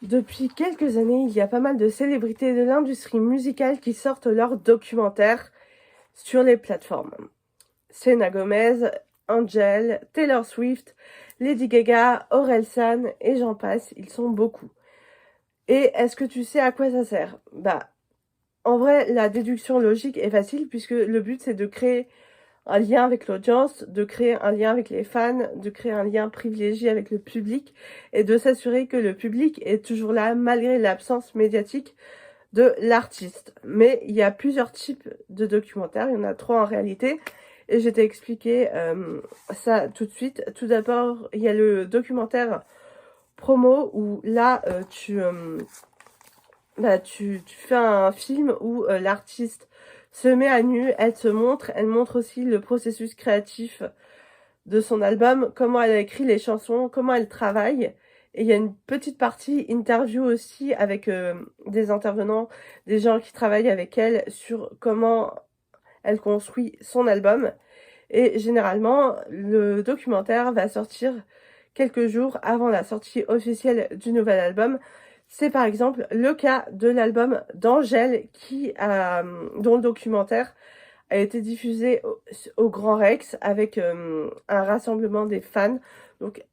Depuis quelques années, il y a pas mal de célébrités de l'industrie musicale qui sortent leurs documentaires sur les plateformes. Selena Gomez, Angel, Taylor Swift, Lady Gaga, Orelsan et j'en passe, ils sont beaucoup. Et est-ce que tu sais à quoi ça sert? En vrai, la déduction logique est facile puisque le but c'est de créer un lien avec l'audience, de créer un lien avec les fans, de créer un lien privilégié avec le public et de s'assurer que le public est toujours là malgré l'absence médiatique de l'artiste. Mais il y a plusieurs types de documentaires, il y en a trois en réalité et je vais t'expliquer ça tout de suite. Tout d'abord, il y a le documentaire promo où là tu fais un film où l'artiste se met à nu, elle montre aussi le processus créatif de son album, comment elle a écrit les chansons, comment elle travaille. Et il y a une petite partie interview aussi avec des intervenants, des gens qui travaillent avec elle sur comment elle construit son album. Et généralement, le documentaire va sortir quelques jours avant la sortie officielle du nouvel album. C'est par exemple le cas de l'album d'Angèle dont le documentaire a été diffusé au Grand Rex avec un rassemblement des fans. Donc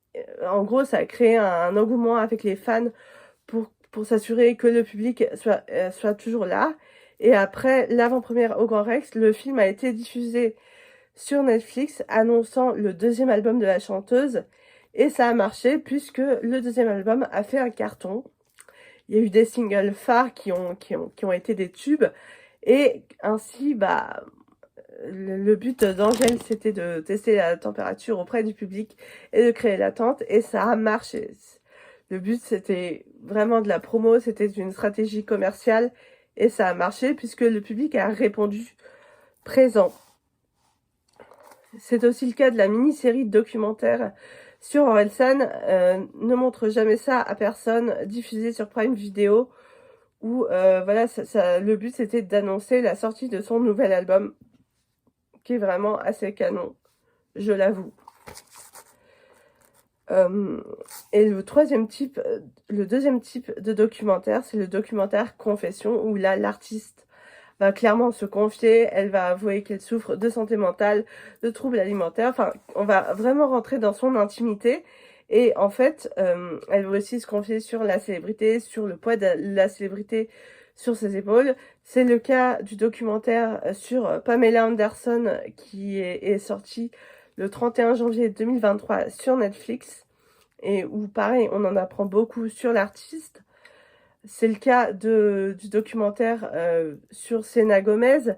en gros, ça a créé un engouement avec les fans pour s'assurer que le public soit toujours là. Et après l'avant-première au Grand Rex, le film a été diffusé sur Netflix annonçant le deuxième album de la chanteuse. Et ça a marché puisque le deuxième album a fait un carton. Il y a eu des singles phares qui ont été des tubes. Et ainsi, le but d'Angèle, c'était de tester la température auprès du public et de créer l'attente. Et ça a marché. Le but, c'était vraiment de la promo, c'était une stratégie commerciale. Et ça a marché puisque le public a répondu présent. C'est aussi le cas de la mini-série documentaire sur Orelsan, Ne montre jamais ça à personne, diffusée sur Prime Video, où le but c'était d'annoncer la sortie de son nouvel album, qui est vraiment assez canon, je l'avoue. Et le deuxième type de documentaire, c'est le documentaire confession, où là l'artiste va clairement se confier, elle va avouer qu'elle souffre de santé mentale, de troubles alimentaires, enfin, on va vraiment rentrer dans son intimité, et en fait, elle va aussi se confier sur la célébrité, sur le poids de la célébrité sur ses épaules. C'est le cas du documentaire sur Pamela Anderson, qui est sorti le 31 janvier 2023 sur Netflix, et où pareil, on en apprend beaucoup sur l'artiste. C'est le cas du documentaire sur Selena Gomez,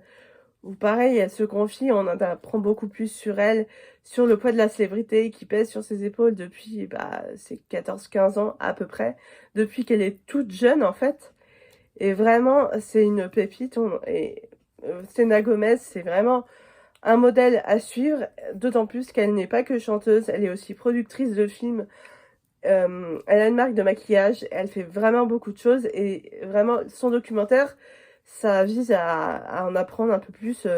où pareil, elle se confie, on en apprend beaucoup plus sur elle, sur le poids de la célébrité qui pèse sur ses épaules depuis ses 14-15 ans à peu près, depuis qu'elle est toute jeune en fait. Et vraiment, c'est une pépite. Selena Gomez, c'est vraiment un modèle à suivre, d'autant plus qu'elle n'est pas que chanteuse, elle est aussi productrice de films. Elle a une marque de maquillage, elle fait vraiment beaucoup de choses et vraiment son documentaire, ça vise à en apprendre un peu plus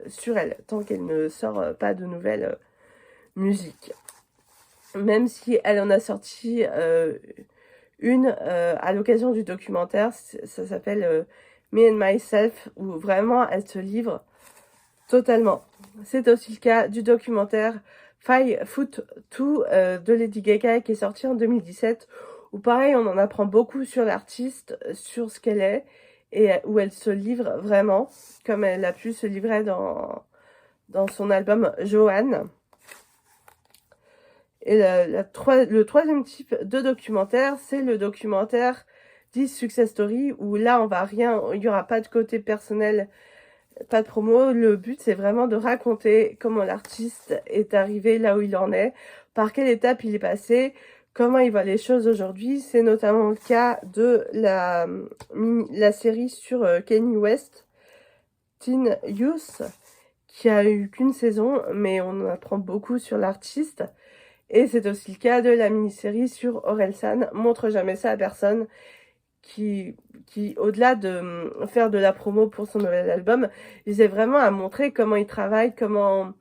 sur elle, tant qu'elle ne sort pas de nouvelles musiques. Même si elle en a sorti une à l'occasion du documentaire, ça s'appelle Me and Myself, où vraiment elle se livre totalement. C'est aussi le cas du documentaire 5 Foot 2 de Lady Gaga qui est sorti en 2017, où pareil on en apprend beaucoup sur l'artiste, sur ce qu'elle est, et où elle se livre vraiment, comme elle a pu se livrer dans son album Joanne. Et le troisième type de documentaire, c'est le documentaire dit Success Story, où là il n'y aura pas de côté personnel, pas de promo. Le but, c'est vraiment de raconter comment l'artiste est arrivé là où il en est, par quelle étape il est passé, comment il voit les choses aujourd'hui. C'est notamment le cas de la série sur Kanye West, Teen Youth, qui a eu qu'une saison, mais on en apprend beaucoup sur l'artiste. Et c'est aussi le cas de la mini-série sur Orelsan, Montre jamais ça à personne, qui au-delà de faire de la promo pour son nouvel album, il est vraiment à montrer comment il travaille, comment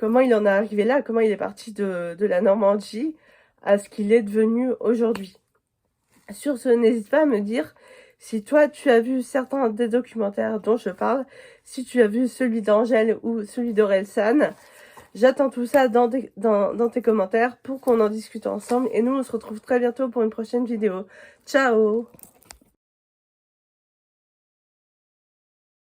il en est arrivé là, comment il est parti de la Normandie à ce qu'il est devenu aujourd'hui. Sur ce, n'hésite pas à me dire si toi, tu as vu certains des documentaires dont je parle, si tu as vu celui d'Angèle ou celui d'Orelsan. J'attends tout ça dans tes commentaires pour qu'on en discute ensemble. Et nous, on se retrouve très bientôt pour une prochaine vidéo. Ciao!